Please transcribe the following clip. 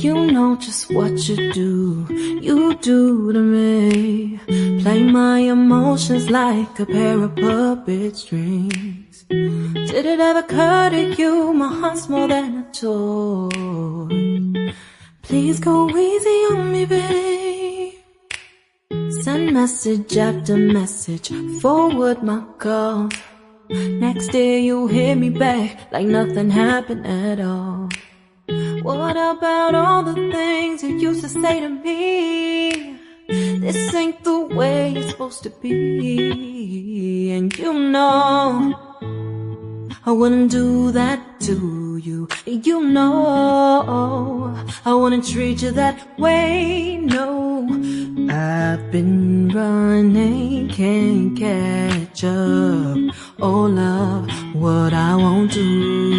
You know just what you do to me. Play my emotions like a pair of puppet strings. Did it ever occur to you my heart's more than a toy? Please go easy on me, babe. Send message after message, forward my calls. Next day you hit me back like nothing happened at all. What about all the things you used to say to me? This ain't the way it's supposed to be. And you know I wouldn't do that to you. You know I wouldn't treat you that way, no. I've been running, can't catch up. Oh love, what I won't do